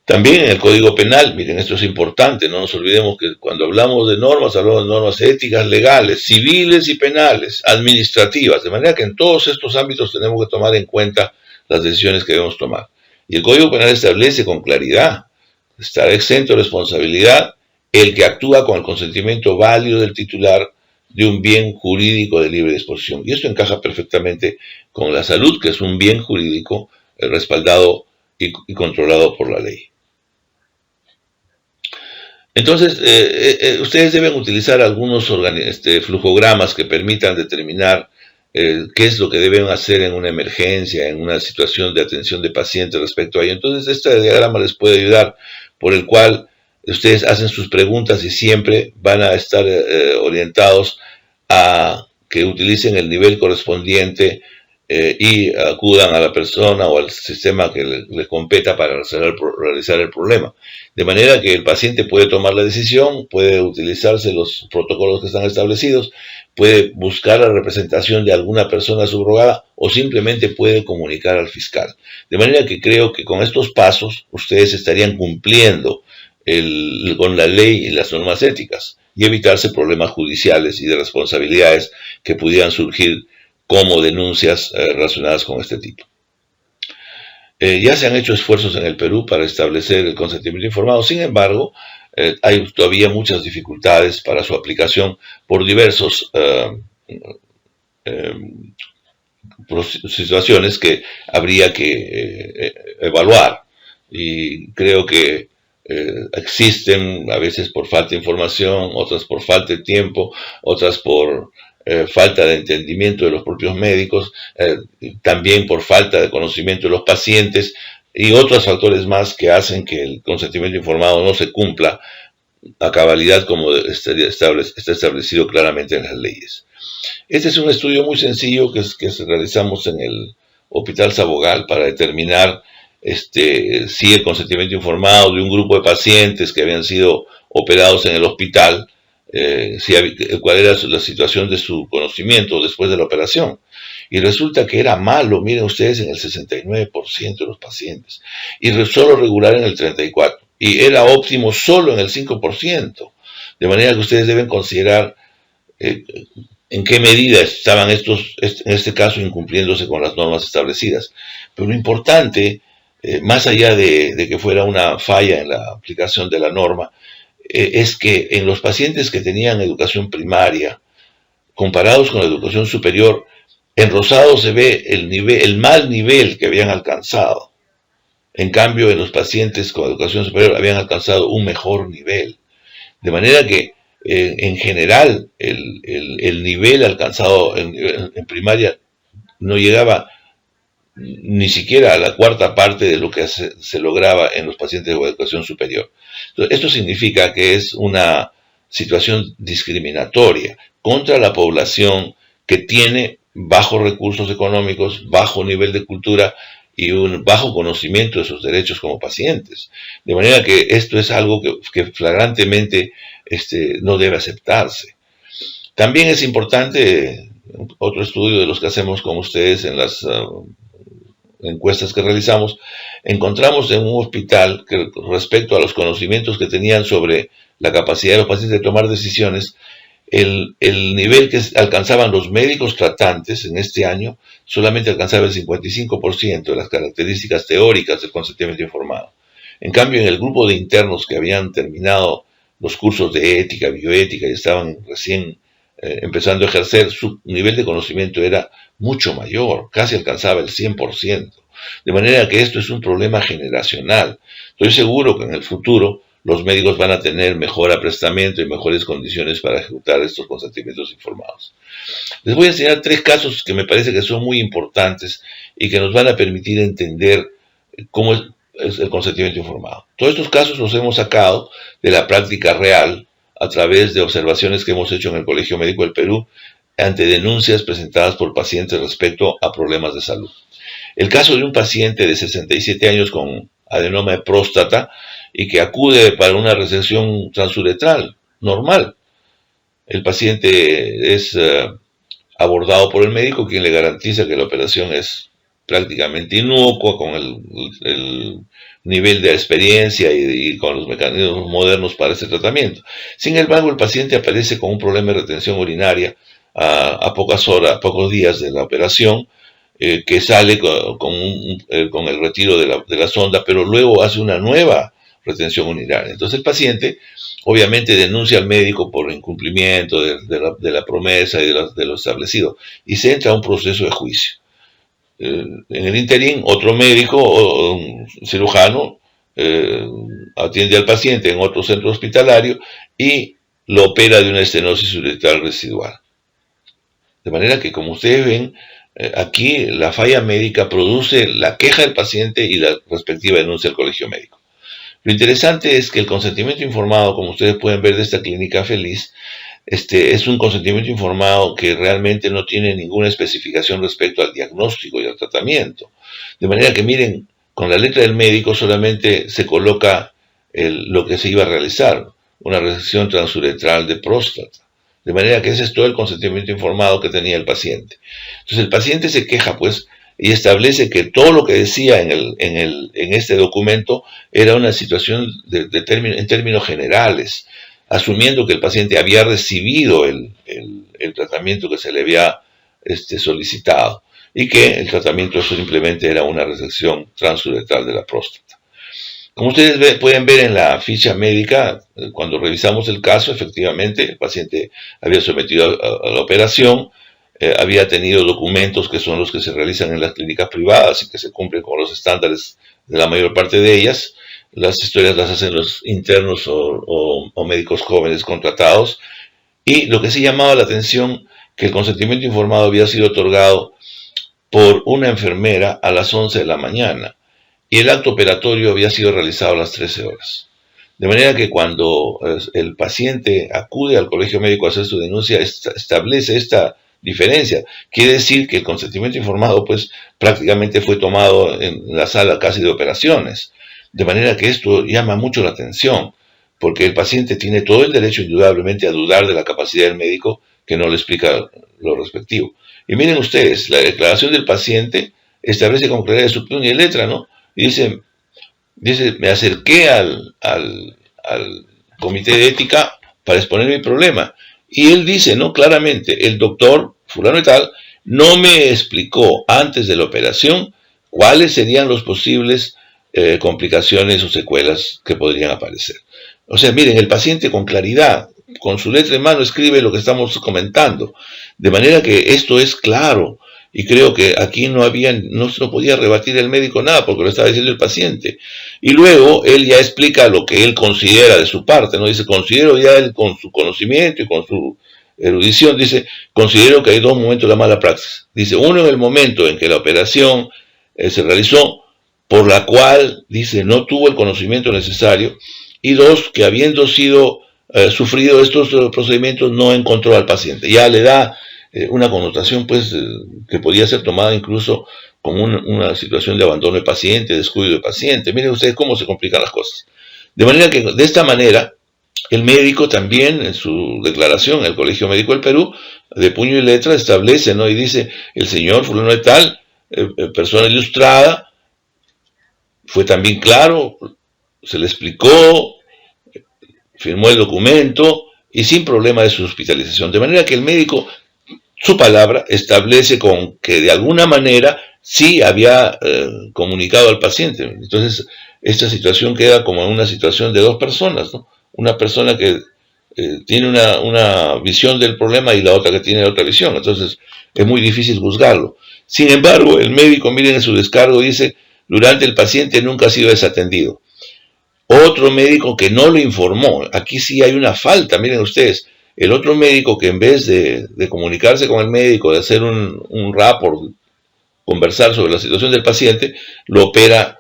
También en el Código Penal, miren, esto es importante, no nos olvidemos que cuando hablamos de normas éticas, legales, civiles y penales, administrativas, de manera que en todos estos ámbitos tenemos que tomar en cuenta las decisiones que debemos tomar. Y el Código Penal establece con claridad, estará exento de responsabilidad el que actúa con el consentimiento válido del titular de un bien jurídico de libre disposición. Y esto encaja perfectamente con la salud, que es un bien jurídico respaldado y controlado por la ley. Entonces, ustedes deben utilizar algunos flujogramas que permitan determinar qué es lo que deben hacer en una emergencia, en una situación de atención de pacientes respecto a ello. Entonces, este diagrama les puede ayudar, por el cual ustedes hacen sus preguntas y siempre van a estar orientados a que utilicen el nivel correspondiente y acudan a la persona o al sistema que le competa para realizar el problema. De manera que el paciente puede tomar la decisión, puede utilizarse los protocolos que están establecidos, puede buscar la representación de alguna persona subrogada o simplemente puede comunicar al fiscal. De manera que creo que con estos pasos ustedes estarían cumpliendo con la ley y las normas éticas y evitarse problemas judiciales y de responsabilidades que pudieran surgir como denuncias relacionadas con este tipo. Ya se han hecho esfuerzos en el Perú para establecer el consentimiento informado, sin embargo, hay todavía muchas dificultades para su aplicación por diversas situaciones que habría que evaluar. Y creo que existen a veces por falta de información, otras por falta de tiempo, otras por falta de entendimiento de los propios médicos, también por falta de conocimiento de los pacientes y otros factores más que hacen que el consentimiento informado no se cumpla a cabalidad como está establecido claramente en las leyes. Este es un estudio muy sencillo que realizamos en el Hospital Sabogal para determinar si el consentimiento informado de un grupo de pacientes que habían sido operados en el hospital, cuál era la situación de su conocimiento después de la operación. Y resulta que era malo, miren ustedes, en el 69% de los pacientes, y solo regular en el 34%, y era óptimo solo en el 5%. De manera que ustedes deben considerar en qué medida estaban en este caso, incumpliéndose con las normas establecidas. Pero lo importante, más allá de que fuera una falla en la aplicación de la norma, es que en los pacientes que tenían educación primaria, comparados con la educación superior, en rosado se ve el mal nivel que habían alcanzado. En cambio, en los pacientes con educación superior habían alcanzado un mejor nivel. De manera que, en general, el nivel alcanzado en primaria no llegaba ni siquiera a la cuarta parte de lo que se lograba en los pacientes de educación superior. Entonces, esto significa que es una situación discriminatoria contra la población que tiene bajos recursos económicos, bajo nivel de cultura y un bajo conocimiento de sus derechos como pacientes. De manera que esto es algo que flagrantemente no debe aceptarse. También es importante, otro estudio de los que hacemos con ustedes en las encuestas que realizamos, encontramos en un hospital que, respecto a los conocimientos que tenían sobre la capacidad de los pacientes de tomar decisiones, el nivel que alcanzaban los médicos tratantes en este año solamente alcanzaba el 55% de las características teóricas del consentimiento informado. En cambio, en el grupo de internos que habían terminado los cursos de ética, bioética y estaban recién empezando a ejercer, su nivel de conocimiento era mucho mayor, casi alcanzaba el 100%. De manera que esto es un problema generacional. Estoy seguro que en el futuro los médicos van a tener mejor aprestamiento y mejores condiciones para ejecutar estos consentimientos informados. Les voy a enseñar 3 casos que me parece que son muy importantes y que nos van a permitir entender cómo es el consentimiento informado. Todos estos casos los hemos sacado de la práctica real a través de observaciones que hemos hecho en el Colegio Médico del Perú ante denuncias presentadas por pacientes respecto a problemas de salud. El caso de un paciente de 67 años con adenoma de próstata y que acude para una resección transuretral normal. El paciente es abordado por el médico, quien le garantiza que la operación es prácticamente inocua, con el nivel de experiencia y con los mecanismos modernos para este tratamiento. Sin embargo, el paciente aparece con un problema de retención urinaria a pocos días de la operación, que sale con el retiro de la sonda, pero luego hace una nueva retención urinaria. Entonces el paciente obviamente denuncia al médico por incumplimiento de la promesa y de lo establecido, y se entra a un proceso de juicio. En el interín, otro médico o un cirujano atiende al paciente en otro centro hospitalario y lo opera de una estenosis uretral residual. De manera que, como ustedes ven, aquí la falla médica produce la queja del paciente y la respectiva denuncia al colegio médico. Lo interesante es que el consentimiento informado, como ustedes pueden ver de esta clínica feliz, es un consentimiento informado que realmente no tiene ninguna especificación respecto al diagnóstico y al tratamiento. De manera que, miren, con la letra del médico solamente se coloca lo que se iba a realizar, una resección transuretral de próstata. De manera que ese es todo el consentimiento informado que tenía el paciente. Entonces el paciente se queja, pues, y establece que todo lo que decía en este documento era una situación en términos generales, asumiendo que el paciente había recibido el tratamiento que se le había solicitado y que el tratamiento simplemente era una resección transuretral de la próstata. Como ustedes pueden ver en la ficha médica, cuando revisamos el caso, efectivamente el paciente había sometido a la operación, había tenido documentos que son los que se realizan en las clínicas privadas y que se cumplen con los estándares de la mayor parte de ellas. Las historias las hacen los internos o médicos jóvenes contratados. Y lo que sí llamaba la atención, que el consentimiento informado había sido otorgado por una enfermera a las 11 de la mañana y el acto operatorio había sido realizado a las 13 horas. De manera que cuando el paciente acude al colegio médico a hacer su denuncia, establece esta diferencia. Quiere decir que el consentimiento informado, pues, prácticamente fue tomado en la sala casi de operaciones. De manera que esto llama mucho la atención, porque el paciente tiene todo el derecho, indudablemente, a dudar de la capacidad del médico que no le explica lo respectivo. Y miren ustedes, la declaración del paciente establece con claridad de su puño y letra, ¿no? Y dice, me acerqué al comité de ética para exponer mi problema. Y él dice, ¿no? Claramente, el doctor fulano y tal no me explicó antes de la operación cuáles serían los posibles complicaciones o secuelas que podrían aparecer. O sea, miren, el paciente con claridad, con su letra en mano, escribe lo que estamos comentando. De manera que esto es claro. Y creo que aquí no se podía rebatir el médico nada porque lo estaba diciendo el paciente. Y luego él ya explica lo que él considera de su parte, ¿no? Dice, considero ya él con su conocimiento y con su erudición, dice, considero que hay dos momentos de la mala praxis. Dice, uno en el momento en que la operación se realizó, por la cual, dice, no tuvo el conocimiento necesario, y dos, que habiendo sido sufrido estos procedimientos no encontró al paciente. Ya le da una connotación pues que podía ser tomada incluso como una situación de abandono de paciente, descuido de paciente. Miren ustedes cómo se complican las cosas. De manera que de esta manera el médico también en su declaración en el Colegio Médico del Perú de puño y letra establece, ¿no? Y dice, el señor fulano de tal, persona ilustrada, fue también claro, se le explicó, firmó el documento y sin problema de su hospitalización. De manera que el médico, su palabra, establece con que de alguna manera sí había comunicado al paciente. Entonces, esta situación queda como una situación de dos personas, ¿no? Una persona que tiene una visión del problema y la otra que tiene otra visión. Entonces, es muy difícil juzgarlo. Sin embargo, el médico, miren en su descargo, dice, durante el paciente nunca ha sido desatendido. Otro médico que no lo informó, aquí sí hay una falta, miren ustedes, el otro médico que en vez de comunicarse con el médico, de hacer un rapport, conversar sobre la situación del paciente, lo opera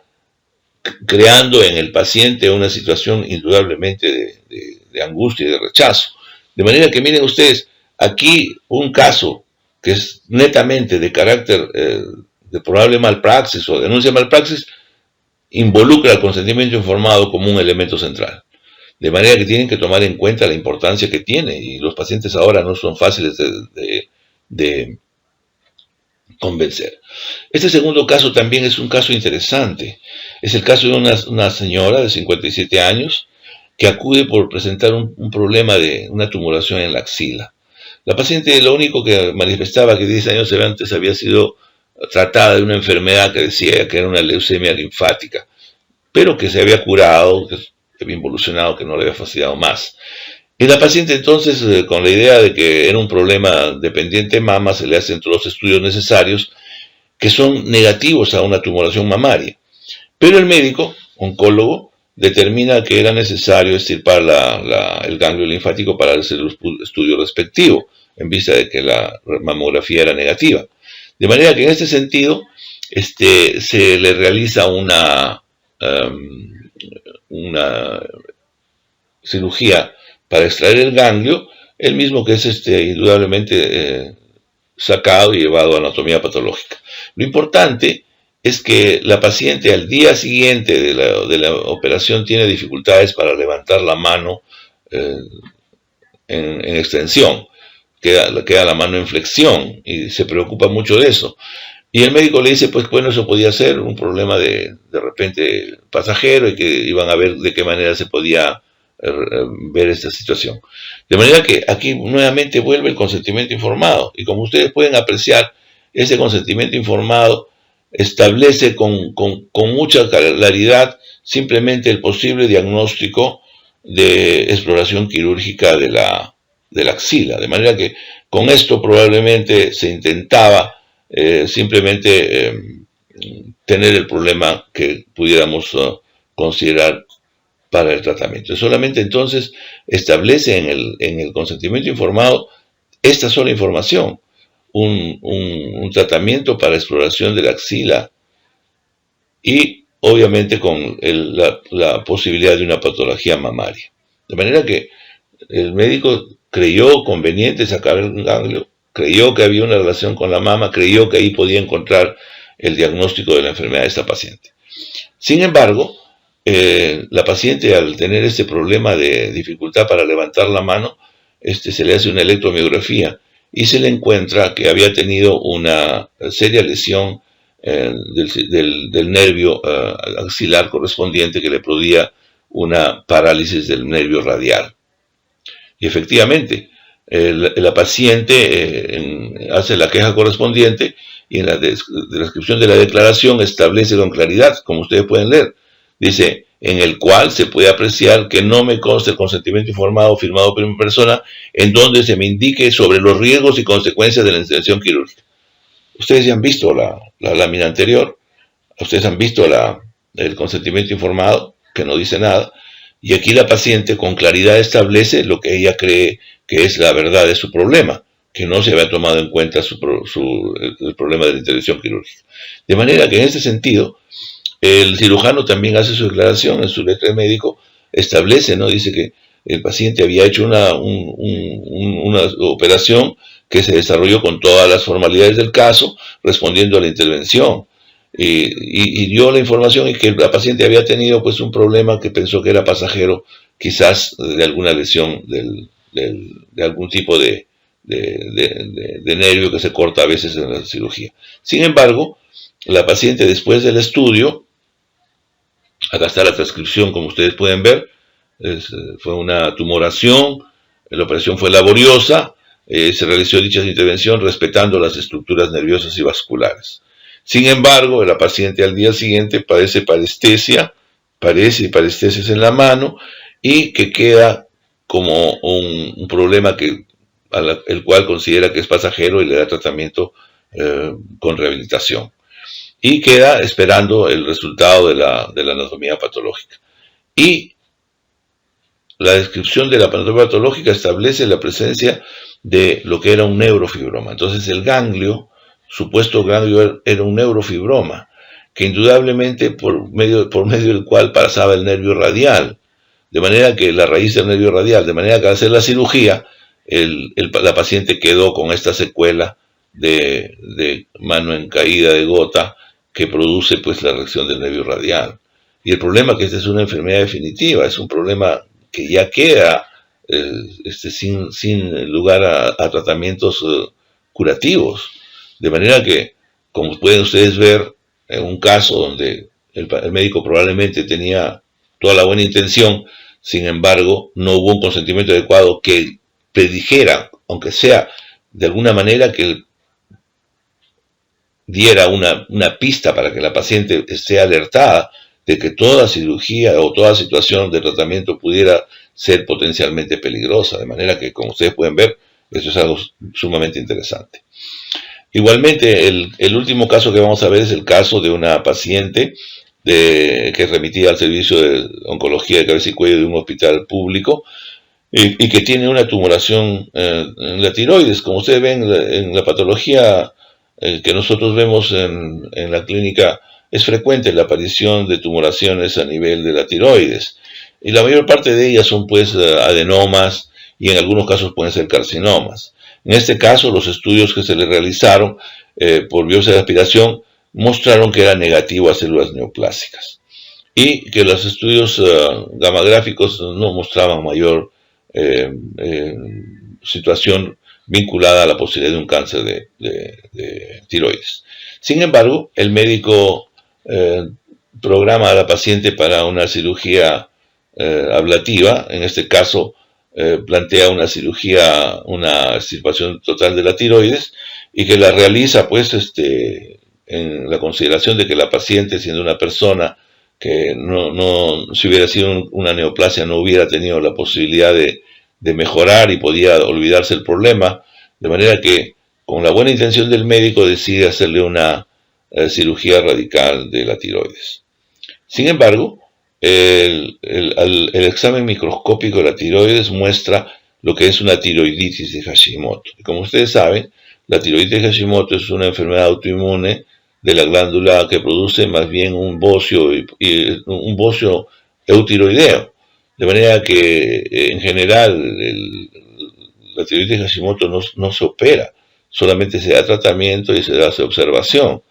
creando en el paciente una situación indudablemente de angustia y de rechazo. De manera que miren ustedes, aquí un caso que es netamente de carácter de probable malpraxis o denuncia de malpraxis, involucra el consentimiento informado como un elemento central. De manera que tienen que tomar en cuenta la importancia que tiene, y los pacientes ahora no son fáciles de convencer. Este segundo caso también es un caso interesante. Es el caso de una señora de 57 años que acude por presentar un problema de una tumoración en la axila. La paciente lo único que manifestaba que 10 años antes había sido tratada de una enfermedad que decía que era una leucemia linfática, pero que se había curado, que había involucionado, que no le había fastidiado más. Y la paciente entonces, con la idea de que era un problema dependiente de mama, se le hacen todos los estudios necesarios que son negativos a una tumoración mamaria. Pero el médico, oncólogo, determina que era necesario extirpar el ganglio linfático para hacer el estudio respectivo, en vista de que la mamografía era negativa. De manera que en este sentido se le realiza una cirugía para extraer el ganglio, el mismo que es indudablemente sacado y llevado a anatomía patológica. Lo importante es que la paciente al día siguiente de la operación tiene dificultades para levantar la mano en extensión, queda la mano en flexión y se preocupa mucho de eso. Y el médico le dice, pues bueno, eso podía ser un problema de repente pasajero y que iban a ver de qué manera se podía ver esta situación. De manera que aquí nuevamente vuelve el consentimiento informado. Y como ustedes pueden apreciar, ese consentimiento informado establece con mucha claridad simplemente el posible diagnóstico de exploración quirúrgica de la axila. De manera que con esto probablemente se intentaba simplemente tener el problema que pudiéramos considerar para el tratamiento. Solamente entonces establece en el consentimiento informado esta sola información, un tratamiento para exploración de la axila y obviamente con la posibilidad de una patología mamaria. De manera que el médico creyó conveniente sacar el ganglio, creyó que había una relación con la mama, creyó que ahí podía encontrar el diagnóstico de la enfermedad de esta paciente. Sin embargo, la paciente al tener este problema de dificultad para levantar la mano, se le hace una electromiografía y se le encuentra que había tenido una seria lesión del nervio axilar correspondiente que le producía una parálisis del nervio radial. Y efectivamente, la paciente hace la queja correspondiente y en la descripción de la declaración establece con claridad, como ustedes pueden leer, dice, en el cual se puede apreciar que no me consta el consentimiento informado firmado por mi persona en donde se me indique sobre los riesgos y consecuencias de la intervención quirúrgica. Ustedes ya han visto la lámina anterior, ustedes han visto el consentimiento informado, que no dice nada, y aquí la paciente con claridad establece lo que ella cree que es la verdad de su problema, que no se había tomado en cuenta el problema de la intervención quirúrgica. De manera que en este sentido, el cirujano también hace su declaración en su letra de médico, establece, ¿no? Dice que el paciente había hecho una operación que se desarrolló con todas las formalidades del caso, respondiendo a la intervención. Y dio la información y que la paciente había tenido pues un problema que pensó que era pasajero, quizás de alguna lesión de algún tipo de nervio que se corta a veces en la cirugía. Sin embargo, la paciente después del estudio, acá está la transcripción como ustedes pueden ver, fue una tumoración, la operación fue laboriosa, se realizó dicha intervención respetando las estructuras nerviosas y vasculares. Sin embargo, la paciente al día siguiente padece parestesia en la mano y que queda como un problema el cual considera que es pasajero y le da tratamiento con rehabilitación. Y queda esperando el resultado de la anatomía patológica. Y la descripción de la anatomía patológica establece la presencia de lo que era un neurofibroma. Entonces el ganglio, supuesto ganglio, era un neurofibroma, que indudablemente por medio del cual pasaba el nervio radial, de manera que la raíz del nervio radial, de manera que al hacer la cirugía, la paciente quedó con esta secuela de mano en caída de gota que produce pues la reacción del nervio radial. Y el problema es que esta es una enfermedad definitiva, es un problema que ya queda sin lugar a tratamientos curativos. De manera que, como pueden ustedes ver, en un caso donde el médico probablemente tenía toda la buena intención, sin embargo, no hubo un consentimiento adecuado que predijera, aunque sea de alguna manera, que diera una pista para que la paciente esté alertada de que toda cirugía o toda situación de tratamiento pudiera ser potencialmente peligrosa, de manera que, como ustedes pueden ver, eso es algo sumamente interesante. Igualmente, el último caso que vamos a ver es el caso de una paciente que remitía al servicio de oncología de cabeza y cuello de un hospital público y que tiene una tumoración en la tiroides. Como ustedes ven en la patología que nosotros vemos en la clínica, es frecuente la aparición de tumoraciones a nivel de la tiroides. Y la mayor parte de ellas son pues adenomas y en algunos casos pueden ser carcinomas. En este caso, los estudios que se le realizaron por biopsia de aspiración mostraron que era negativo a células neoplásicas y que los estudios gamagráficos no mostraban mayor situación vinculada a la posibilidad de un cáncer de tiroides. Sin embargo, el médico programa a la paciente para una cirugía ablativa, en este caso plantea una cirugía, una extirpación total de la tiroides y que la realiza pues en la consideración de que la paciente, siendo una persona que si hubiera sido una neoplasia no hubiera tenido la posibilidad de mejorar y podía olvidarse el problema, de manera que con la buena intención del médico decide hacerle una cirugía radical de la tiroides. Sin embargo, el examen microscópico de la tiroides muestra lo que es una tiroiditis de Hashimoto. Y como ustedes saben, la tiroiditis de Hashimoto es una enfermedad autoinmune de la glándula que produce más bien un bocio eutiroideo. De manera que en general la tiroiditis de Hashimoto no se opera, solamente se da tratamiento y se hace observación.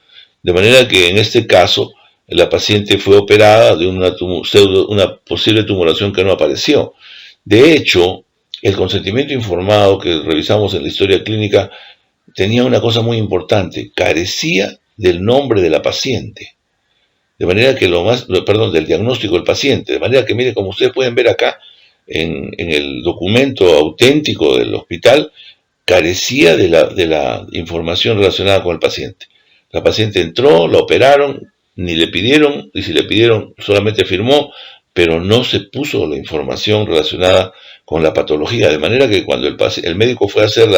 De manera que en este caso la paciente fue operada de una posible tumoración que no apareció. De hecho, el consentimiento informado que revisamos en la historia clínica tenía una cosa muy importante, carecía del nombre de la paciente. De manera que del diagnóstico del paciente. De manera que, mire, como ustedes pueden ver acá, en el documento auténtico del hospital, carecía de la información relacionada con el paciente. La paciente entró, la operaron, ni le pidieron, y si le pidieron solamente firmó, pero no se puso la información relacionada con la patología. De manera que cuando el médico fue a hacer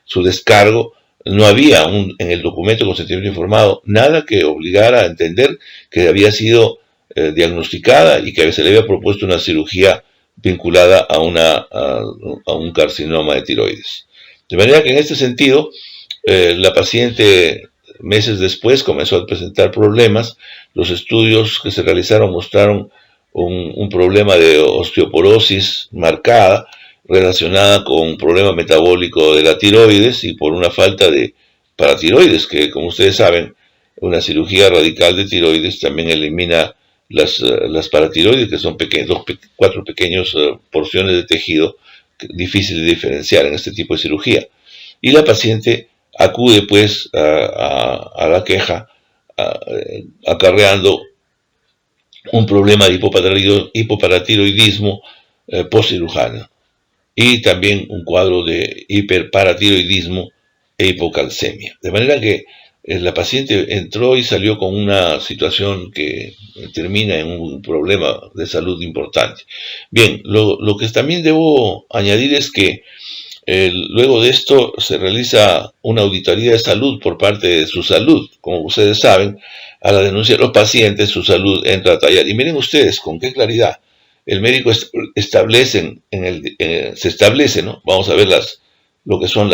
su descargo, no había en el documento de consentimiento informado nada que obligara a entender que había sido diagnosticada y que se le había propuesto una cirugía vinculada a un carcinoma de tiroides. De manera que en este sentido, la paciente meses después comenzó a presentar problemas. Los estudios que se realizaron mostraron un problema de osteoporosis marcada relacionada con un problema metabólico de la tiroides y por una falta de paratiroides, que como ustedes saben, una cirugía radical de tiroides también elimina las paratiroides, que son cuatro pequeñas porciones de tejido difícil de diferenciar en este tipo de cirugía. Y la paciente acude pues a la queja acarreando un problema de hipoparatiroidismo postcirujano y también un cuadro de hiperparatiroidismo e hipocalcemia. De manera que la paciente entró y salió con una situación que termina en un problema de salud importante. Bien, lo que también debo añadir es que luego de esto se realiza una auditoría de salud por parte de Su Salud. Como ustedes saben, a la denuncia de los pacientes, Su Salud entra a tallar. Y miren ustedes con qué claridad el médico establece, ¿no? Vamos a ver lo que son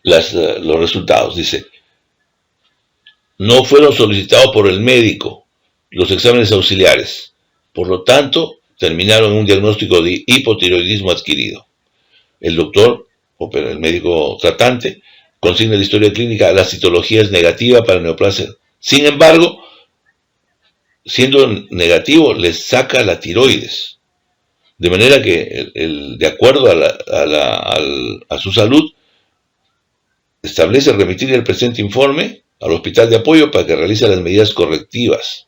los resultados. Dice, no fueron solicitados por el médico los exámenes auxiliares. Por lo tanto, terminaron en un diagnóstico de hipotiroidismo adquirido. El doctor, o el médico tratante, consigna la historia clínica, la citología es negativa para neoplasia. Sin embargo, siendo negativo, les saca la tiroides. De manera que, de acuerdo a Su Salud, establece remitir el presente informe al hospital de apoyo para que realice las medidas correctivas.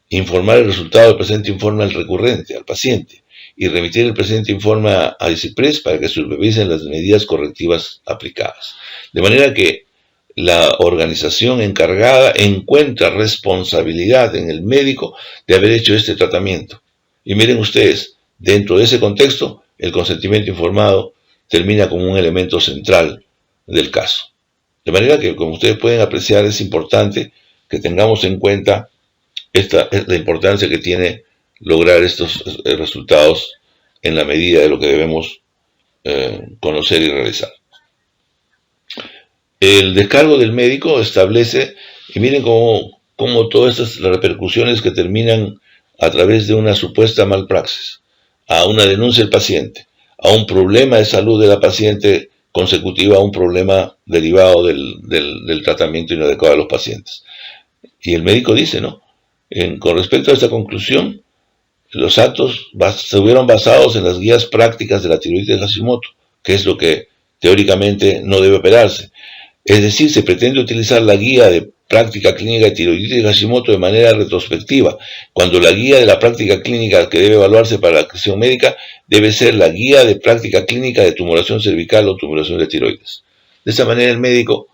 Informar el resultado del presente informe al recurrente, al paciente, y remitir el presente informe a ICIPRES para que supervisen las medidas correctivas aplicadas. De manera que la organización encargada encuentra responsabilidad en el médico de haber hecho este tratamiento. Y miren ustedes, dentro de ese contexto, el consentimiento informado termina como un elemento central del caso. De manera que, como ustedes pueden apreciar, es importante que tengamos en cuenta la importancia que tiene lograr estos resultados en la medida de lo que debemos conocer y realizar. El descargo del médico establece, y miren cómo todas estas repercusiones que terminan a través de una supuesta malpraxis, a una denuncia del paciente, a un problema de salud de la paciente consecutiva a un problema derivado del tratamiento inadecuado de los pacientes. Y el médico dice, ¿no? Con respecto a esta conclusión, los actos estuvieron basados en las guías prácticas de la tiroides de Hashimoto, que es lo que teóricamente no debe operarse. Es decir, se pretende utilizar la guía de práctica clínica de tiroiditis de Hashimoto de manera retrospectiva, cuando la guía de la práctica clínica que debe evaluarse para la acción médica debe ser la guía de práctica clínica de tumoración cervical o tumoración de tiroides. De esa manera el médico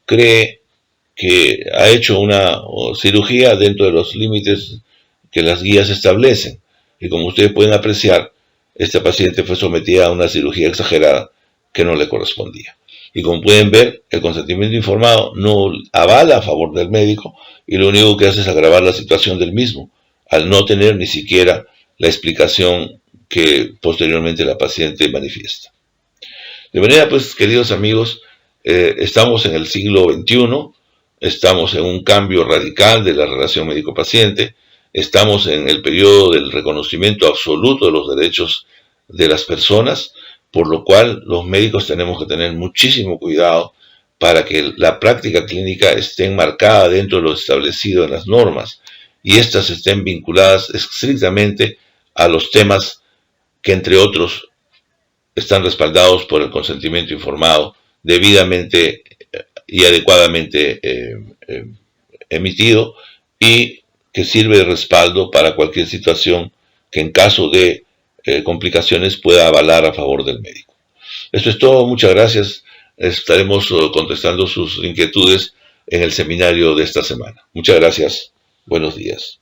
cree que ha hecho una cirugía dentro de los límites que las guías establecen. Y como ustedes pueden apreciar, esta paciente fue sometida a una cirugía exagerada que no le correspondía. Y como pueden ver, el consentimiento informado no avala a favor del médico y lo único que hace es agravar la situación del mismo, al no tener ni siquiera la explicación que posteriormente la paciente manifiesta. De manera, pues, queridos amigos, estamos en el siglo XXI, estamos en un cambio radical de la relación médico-paciente, estamos en el periodo del reconocimiento absoluto de los derechos de las personas, por lo cual los médicos tenemos que tener muchísimo cuidado para que la práctica clínica esté enmarcada dentro de lo establecido en las normas y éstas estén vinculadas estrictamente a los temas que, entre otros, están respaldados por el consentimiento informado debidamente y adecuadamente emitido y que sirve de respaldo para cualquier situación que en caso de complicaciones pueda avalar a favor del médico. Eso es todo, muchas gracias. Estaremos contestando sus inquietudes en el seminario de esta semana. Muchas gracias, buenos días.